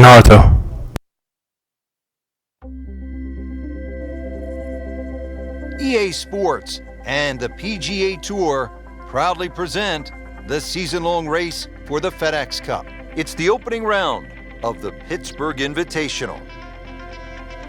Auto. EA Sports and the PGA Tour proudly present the season-long race for the FedEx Cup. It's the opening round of the Pittsburgh Invitational.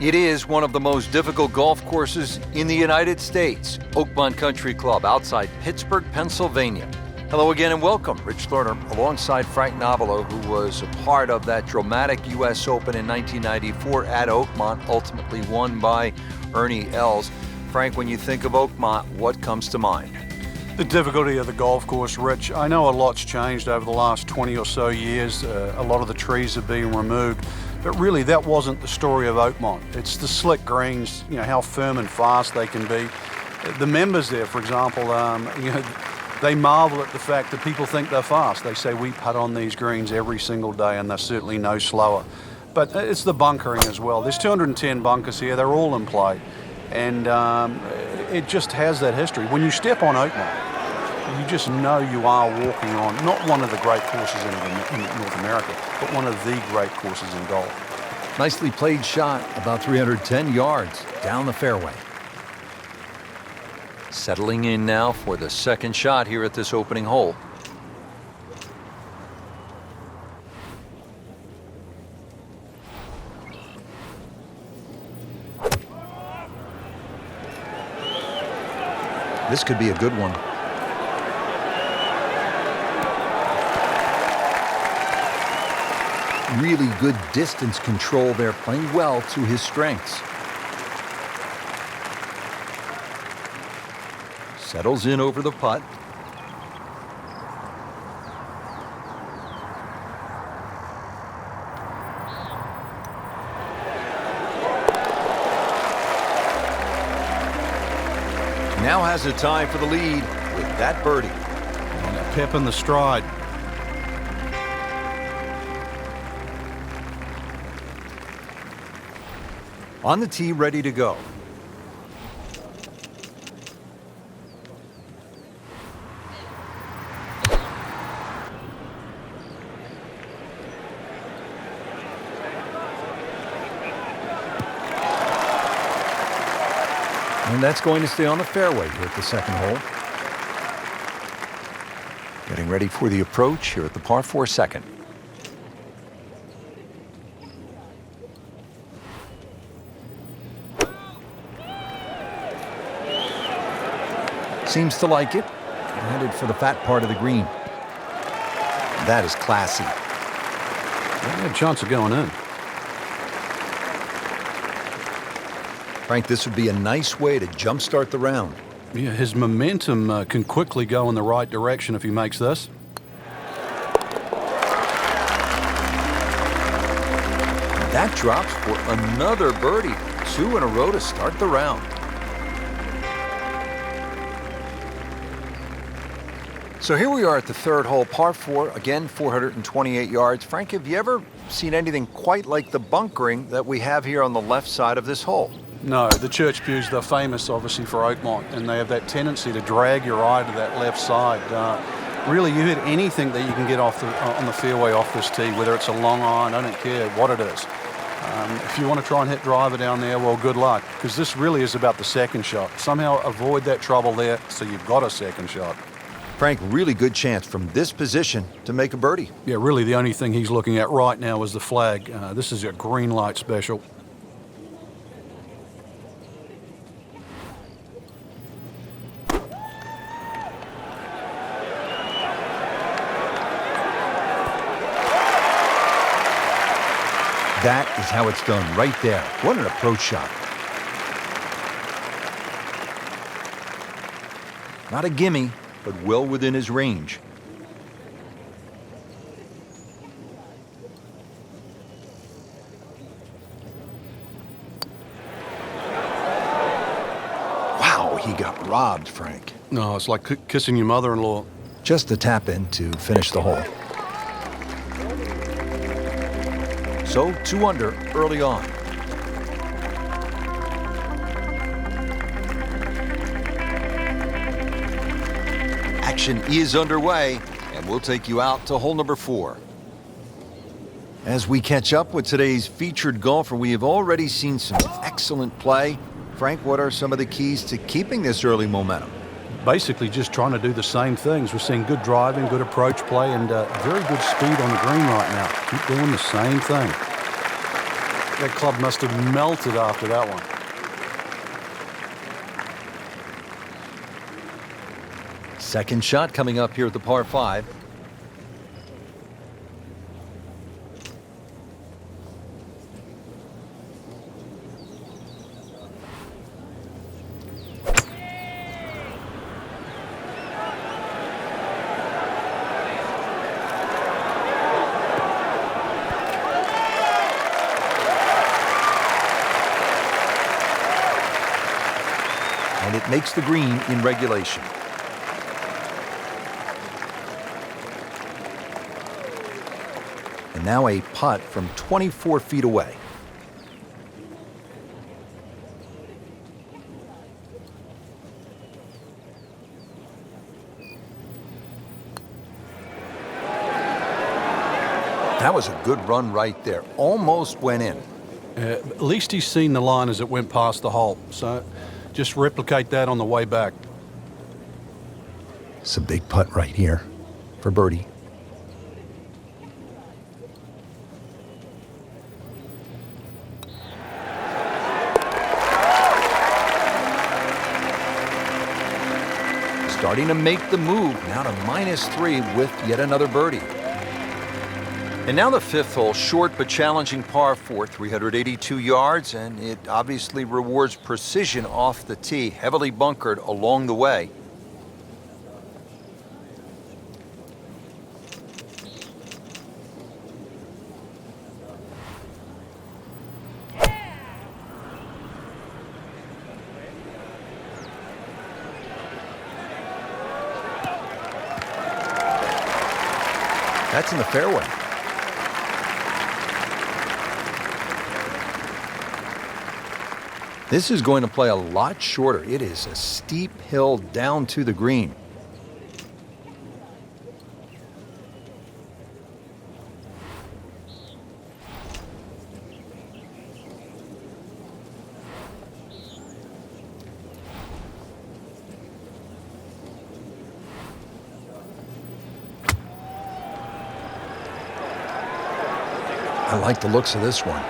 It is one of the most difficult golf courses in the United States, Oakmont Country Club outside Pittsburgh, Pennsylvania. Hello again and welcome. Rich Lerner alongside Frank Nobilo, who was a part of that dramatic U.S. Open in 1994 at Oakmont, ultimately won by Ernie Els. Frank, when you think of Oakmont, what comes to mind? The difficulty of the golf course, Rich. I know a lot's changed over the last 20 or so years. A lot of the trees are being removed. But really, that wasn't the story of Oakmont. It's the slick greens, how firm and fast they can be. The members there, for example, they marvel at the fact that people think they're fast. They say we putt on these greens every single day and they're certainly no slower. But it's the bunkering as well. There's 210 bunkers here. They're all in play. And it just has that history. When you step on Oakmont, you just know you are walking on not one of the great courses in North America, but one of the great courses in golf. Nicely played shot, about 310 yards down the fairway. Settling in now for the second shot here at this opening hole. This could be a good one. Really good distance control there, playing well to his strengths. Settles in over the putt. Now has a tie for the lead with that birdie. And a pep in the stride. On the tee, ready to go. And that's going to stay on the fairway here at the second hole. Getting ready for the approach here at the par 4 second. Seems to like it. Headed for the fat part of the green. That is classy. They had a chance of going in. Frank, this would be a nice way to jumpstart the round. Yeah, his momentum can quickly go in the right direction if he makes this. That drops for another birdie. 2 in a row to start the round. So here we are at the third hole, par 4, again 428 yards. Frank, have you ever seen anything quite like the bunkering that we have here on the left side of this hole? No, the church pews, they're famous obviously for Oakmont, and they have that tendency to drag your eye to that left side. Really, you hit anything that you can get off on the fairway off this tee, whether it's a long iron, I don't care what it is. If you want to try and hit driver down there, well, good luck, because this really is about the second shot. Somehow avoid that trouble there so you've got a second shot. Frank, really good chance from this position to make a birdie. Yeah, really the only thing he's looking at right now is the flag. This is a green light special. That is how it's done right there. What an approach shot. Not a gimme, but well within his range. Wow, he got robbed, Frank. No, it's like kissing your mother-in-law. Just a tap in to finish the hole. So 2 under early on. Action is underway, and we'll take you out to hole number 4. As we catch up with today's featured golfer, we have already seen some excellent play. Frank, what are some of the keys to keeping this early momentum? Basically just trying to do the same things. We're seeing good driving, good approach play, and very good speed on the green right now. Keep doing the same thing. That club must have melted after that one. Second shot coming up here at the par 5. And it makes the green in regulation. And now a putt from 24 feet away. That was a good run right there. Almost went in. At least he's seen the line as it went past the hole. So just replicate that on the way back. It's a big putt right here for birdie. Starting to make the move, now to -3 with yet another birdie. And now the 5th hole, short but challenging par 4, 382 yards, and it obviously rewards precision off the tee, heavily bunkered along the way. That's in the fairway. This is going to play a lot shorter. It is a steep hill down to the green. I like the looks of this one.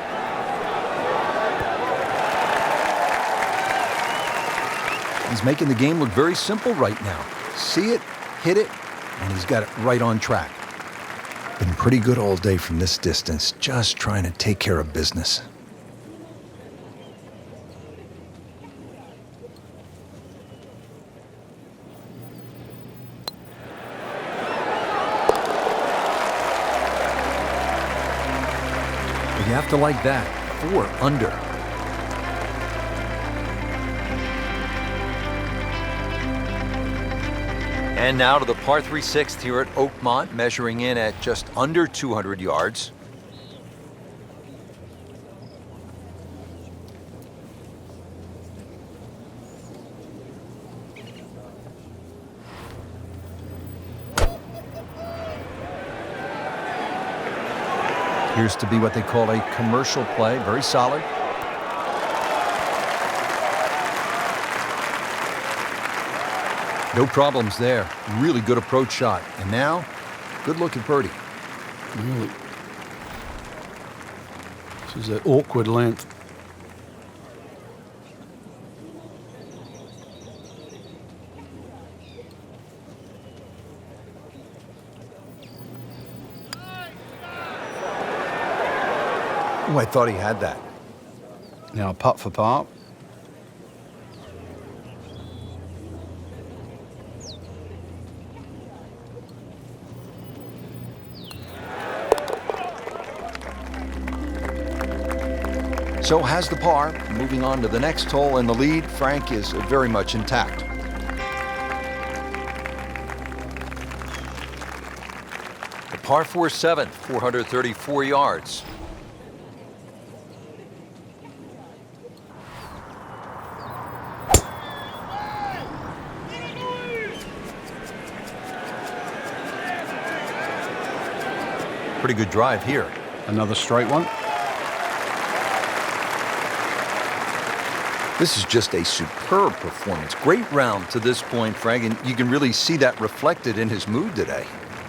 He's making the game look very simple right now. See it, hit it, and he's got it right on track. Been pretty good all day from this distance, just trying to take care of business. You have to like that. 4 under. And now to the par 3 6th here at Oakmont, measuring in at just under 200 yards. Appears to be what they call a commercial play, very solid. No problems there. Really good approach shot. And now, good look at birdie. Really. This is an awkward length. Oh, I thought he had that. Now putt for par. So has the par. Moving on to the next hole, and the lead, Frank, is very much intact. The par 4 7th, 434 yards. Pretty good drive here. Another straight one. This is just a superb performance. Great round to this point, Frank, and you can really see that reflected in his mood today.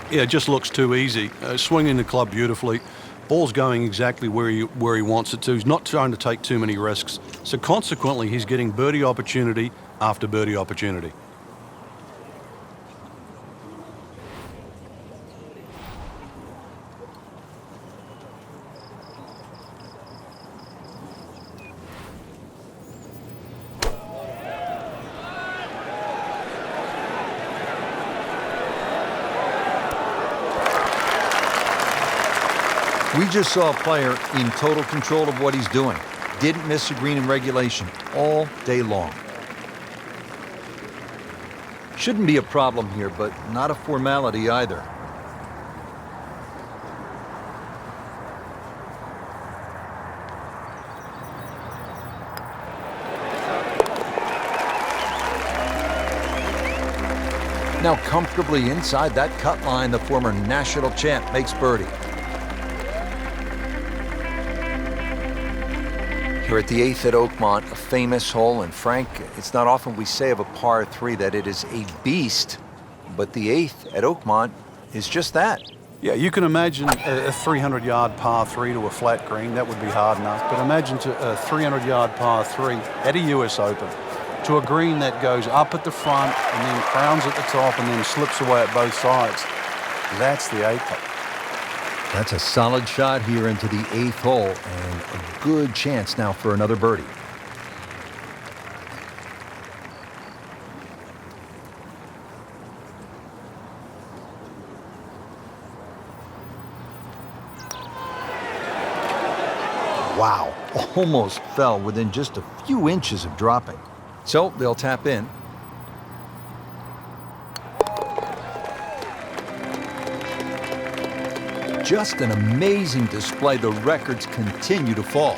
Yeah, it just looks too easy. Swinging the club beautifully. Ball's going exactly where he wants it to. He's not trying to take too many risks. So consequently, he's getting birdie opportunity after birdie opportunity. We just saw a player in total control of what he's doing. Didn't miss a green in regulation all day long. Shouldn't be a problem here, but not a formality either. Now comfortably inside that cut line, the former national champ makes birdie. Here at the 8th at Oakmont, a famous hole, and Frank, it's not often we say of a par 3 that it is a beast, but the 8th at Oakmont is just that. Yeah, you can imagine a 300-yard par 3 to a flat green. That would be hard enough. But imagine a 300-yard par 3 at a US Open to a green that goes up at the front and then crowns at the top and then slips away at both sides. That's the 8th hole. That's a solid shot here into the 8th hole, and a good chance now for another birdie. Wow, almost fell within just a few inches of dropping. So they'll tap in. Just an amazing display. The records continue to fall.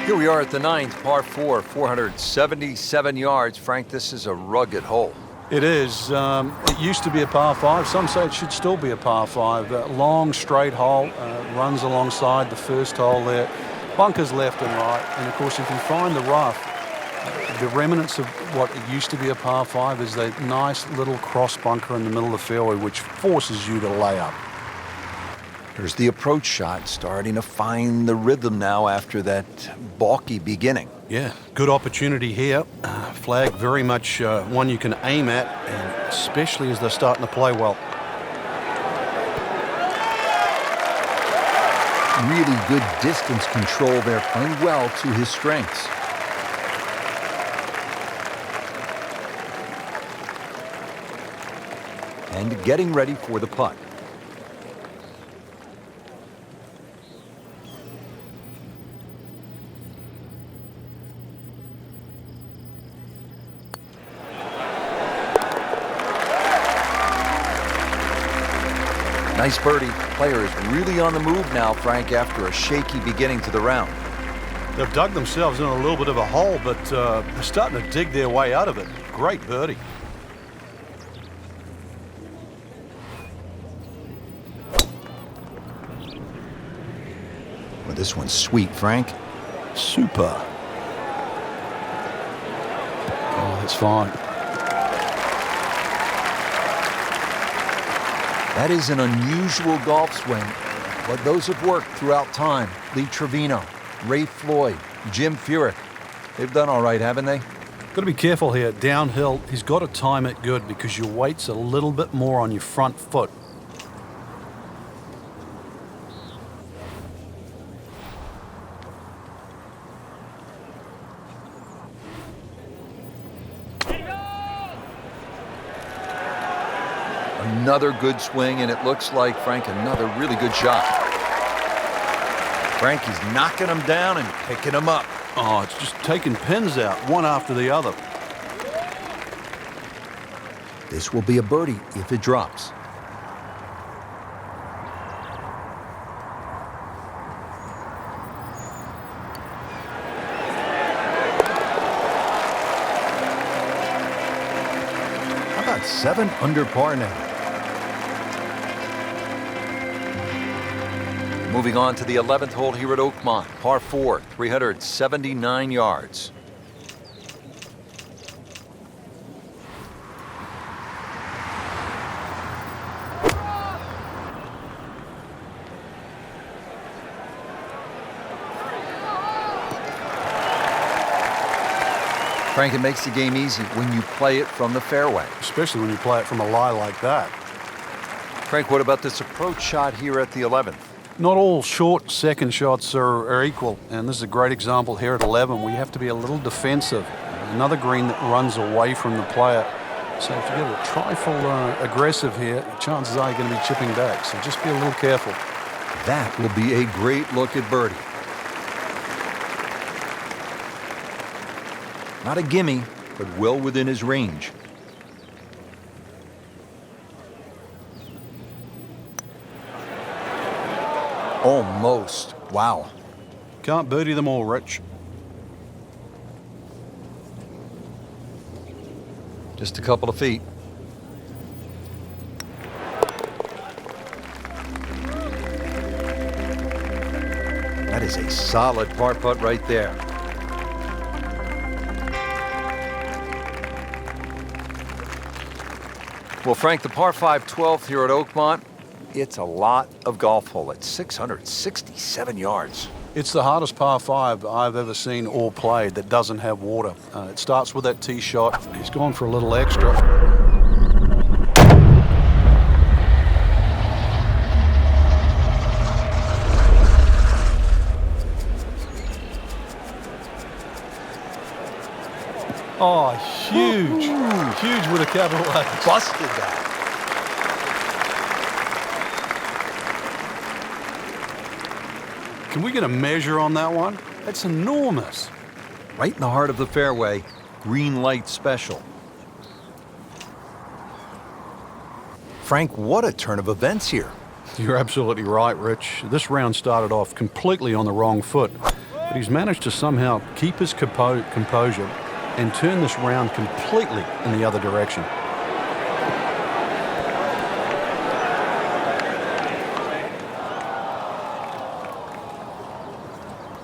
Here we are at the 9th, par 4, 477 yards. Frank, this is a rugged hole. It is. It used to be a par 5. Some say it should still be a par 5. Long, straight hole, runs alongside the first hole there. Bunkers left and right. And, of course, if you find the rough, the remnants of what it used to be a par 5 is that nice little cross bunker in the middle of the fairway, which forces you to lay up. Here's the approach shot, starting to find the rhythm now after that balky beginning. Yeah, good opportunity here. Flag very much one you can aim at, and especially as they're starting to play well. Really good distance control there, playing well to his strengths. And getting ready for the putt. Nice birdie. Player is really on the move now, Frank, after a shaky beginning to the round. They've dug themselves in a little bit of a hole, but they're starting to dig their way out of it. Great birdie. Well, this one's sweet, Frank. Super. Oh, that's fine. That is an unusual golf swing, but those have worked throughout time. Lee Trevino, Ray Floyd, Jim Furyk. They've done all right, haven't they? Got to be careful here. Downhill, he's got to time it good because your weight's a little bit more on your front foot. Another good swing, and it looks like, Frank, another really good shot. Frank, he's knocking them down and picking them up. Oh, it's just taking pins out, one after the other. This will be a birdie if it drops. How about 7 under par now? Moving on to the 11th hole here at Oakmont, par 4, 379 yards. Frank, it makes the game easy when you play it from the fairway. Especially when you play it from a lie like that. Frank, what about this approach shot here at the 11th? Not all short second shots are equal, and this is a great example here at 11. We have to be a little defensive. Another green that runs away from the player. So if you get a trifle aggressive here, chances are you're going to be chipping back. So just be a little careful. That will be a great look at birdie. Not a gimme, but well within his range. Almost. Wow. Can't birdie them all, Rich. Just a couple of feet. That is a solid par putt right there. Well, Frank, the par 5 12th here at Oakmont, it's a lot of golf hole at 667 yards. It's the hardest par 5 I've ever seen or played that doesn't have water. It starts with that tee shot. He's gone for a little extra. Oh, huge. Huge with a capital H. Busted that. Can we get a measure on that one? That's enormous. Right in the heart of the fairway, green light special. Frank, what a turn of events here. You're absolutely right, Rich. This round started off completely on the wrong foot, but he's managed to somehow keep his composure and turn this round completely in the other direction.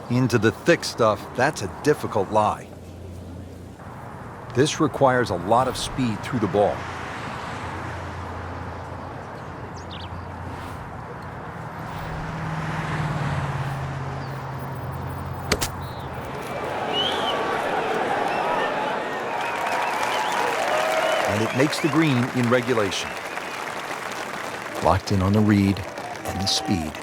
Into the thick stuff, that's a difficult lie. This requires a lot of speed through the ball. And it makes the green in regulation. Locked in on the read and the speed.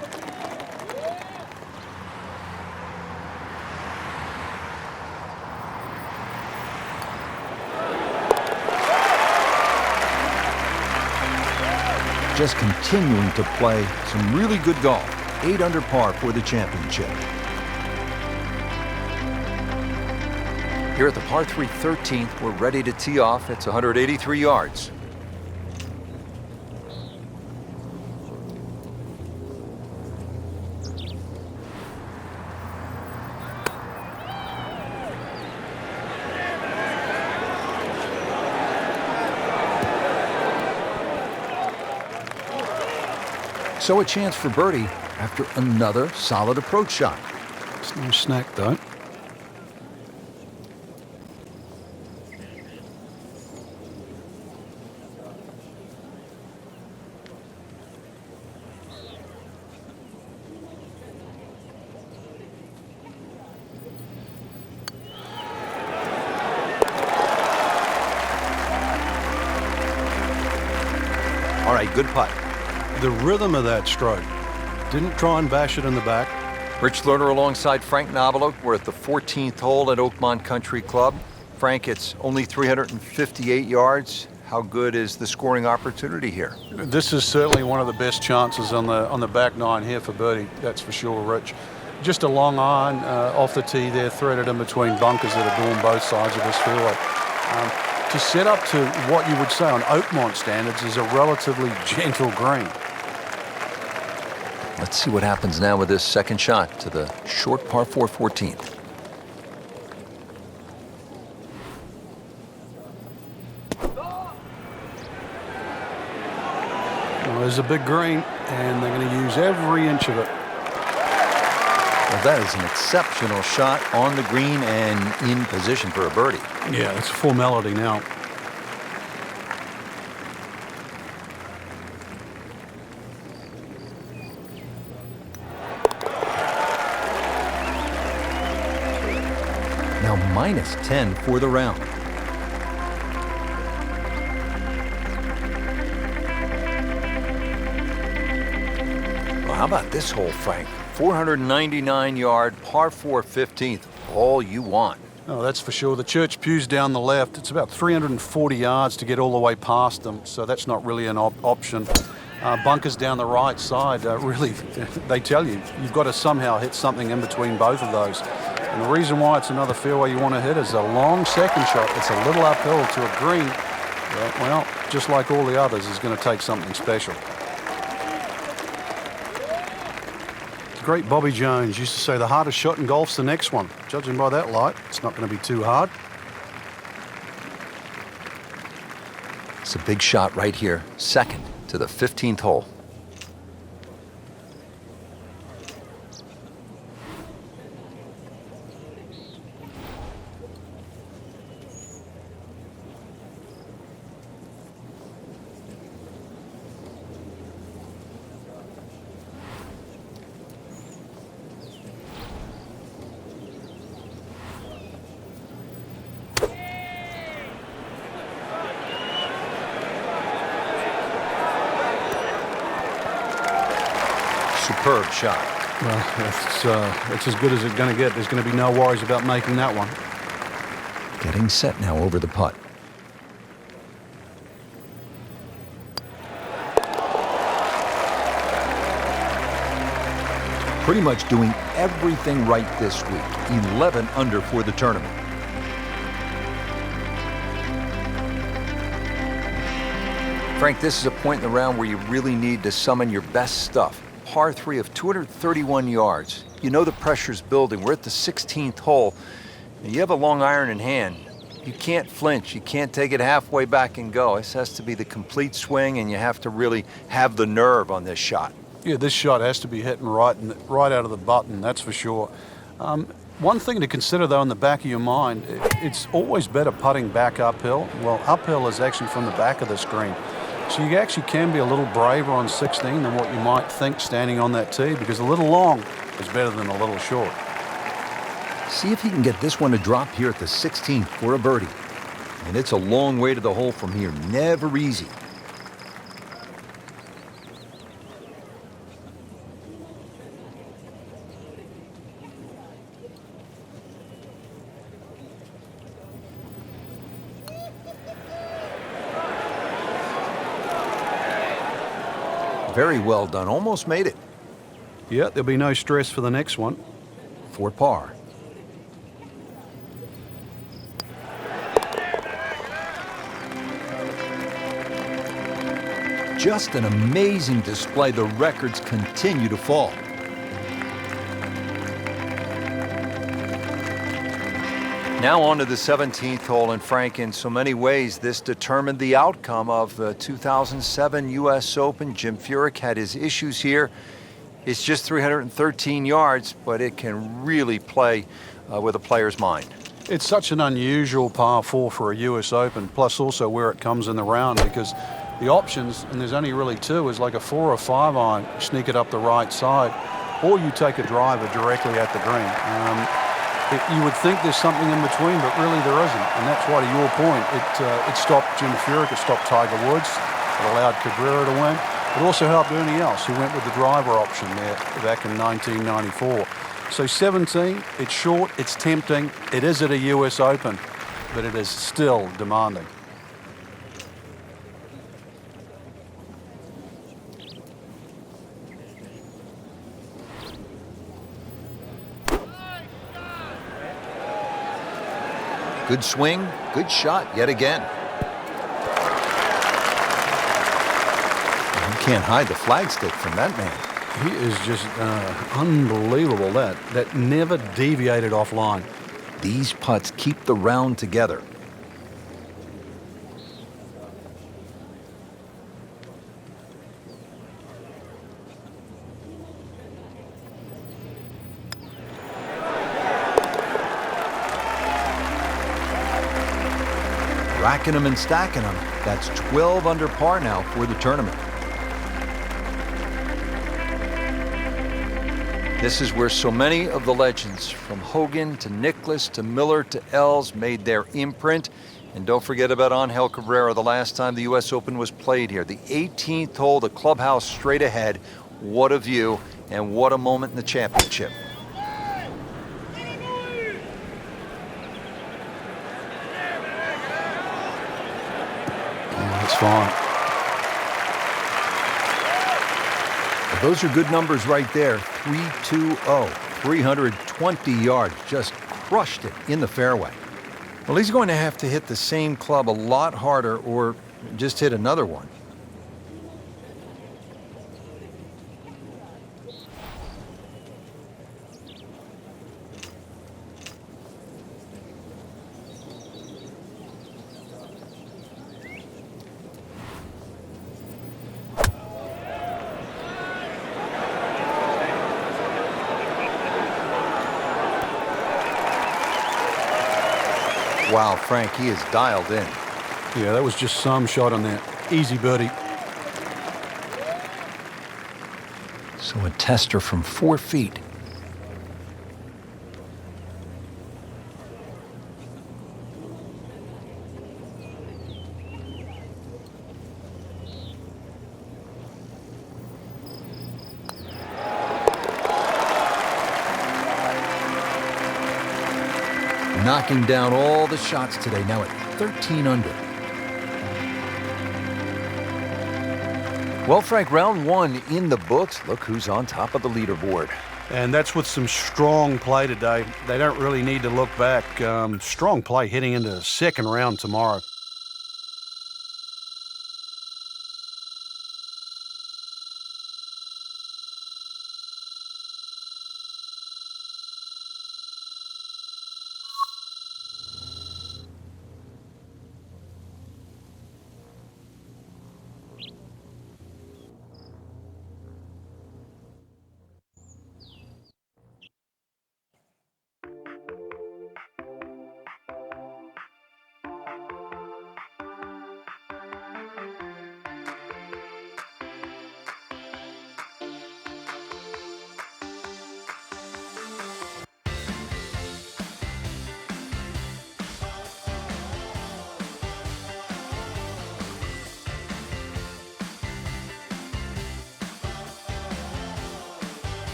Just continuing to play some really good golf. 8 under par for the championship. Here at the par 3 13th, we're ready to tee off. It's 183 yards. So a chance for birdie after another solid approach shot. It's no snack, though. All right, good putt. The rhythm of that stroke. Didn't try and bash it in the back. Rich Lerner alongside Frank Nobilo. We're at the 14th hole at Oakmont Country Club. Frank, it's only 358 yards. How good is the scoring opportunity here? This is certainly one of the best chances on the back nine here for birdie. That's for sure, Rich. Just a long iron off the tee there, threaded in between bunkers that are doing both sides of this fairway. To set up to what you would say on Oakmont standards is a relatively gentle green. Let's see what happens now with this second shot to the short par 4 14th. Well, there's a big green, and they're going to use every inch of it. Well, that is an exceptional shot on the green and in position for a birdie. Yeah, it's a formality now. Now minus 10 for the round. Well, how about this hole, Frank? 499-yard, par 4 15th, all you want. Oh, that's for sure. The church pew's down the left. It's about 340 yards to get all the way past them, so that's not really an option. Bunkers down the right side, really, they tell you, you've got to somehow hit something in between both of those. And the reason why it's another fairway you want to hit is a long second shot. It's a little uphill to a green. Well, just like all the others, is going to take something special. The great Bobby Jones used to say the hardest shot in golf's the next one. Judging by that light, it's not going to be too hard. It's a big shot right here, second to the 15th hole. Superb shot. Well, it's as good as it's going to get. There's going to be no worries about making that one. Getting set now over the putt. Pretty much doing everything right this week. 11 under for the tournament. Frank, this is a point in the round where you really need to summon your best stuff. Par 3 of 231 yards. You know the pressure's building. We're at the 16th hole. You have a long iron in hand. You can't flinch. You can't take it halfway back and go. This has to be the complete swing, and you have to really have the nerve on this shot. Yeah, this shot has to be hitting right out of the button, that's for sure. One thing to consider, though, in the back of your mind, it's always better putting back uphill. Well, uphill is actually from the back of the screen. So you actually can be a little braver on 16 than what you might think standing on that tee, because a little long is better than a little short. See if he can get this one to drop here at the 16th for a birdie. And it's a long way to the hole from here. Never easy. Very well done. Almost made it. Yeah, there'll be no stress for the next one. For par. Just an amazing display. The records continue to fall. Now on to the 17th hole, and Frank, in so many ways, this determined the outcome of the 2007 U.S. Open. Jim Furyk had his issues here. It's just 313 yards, but it can really play with a player's mind. It's such an unusual par 4 for a U.S. Open, plus also where it comes in the round, because the options, and there's only really two, is like a 4 or 5 iron, sneak it up the right side, or you take a driver directly at the green. You would think there's something in between, but really there isn't. And that's why, to your point, it stopped Jim Furyk, it stopped Tiger Woods, it allowed Cabrera to win. It also helped Ernie Els, who went with the driver option there back in 1994. So 17, it's short, it's tempting, it is at a US Open, but it is still demanding. Good swing, good shot yet again. You can't hide the flagstick from that man. He is just unbelievable. That never deviated offline. These putts keep the round together. racking them and stacking them. That's 12 under par now for the tournament. This is where so many of the legends, from Hogan to Nicklaus to Miller to Els, made their imprint. And don't forget about Angel Cabrera, the last time the U.S. Open was played here. The 18th hole, the clubhouse straight ahead. What a view, and what a moment in the championship. That's fine. Those are good numbers right there. 320, 320 yards. Just crushed it in the fairway. Well, he's going to have to hit the same club a lot harder or just hit another one. Wow, Frank, he is dialed in. Yeah, that was just some shot on that. Easy birdie. So a tester from 4 feet. Knocking down all the shots today, now at 13 under. Well, Frank, round one in the books. Look who's on top of the leaderboard. And that's with some strong play today. They don't really need to look back. Strong play heading into the second round tomorrow.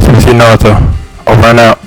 Cincinnati, over and out.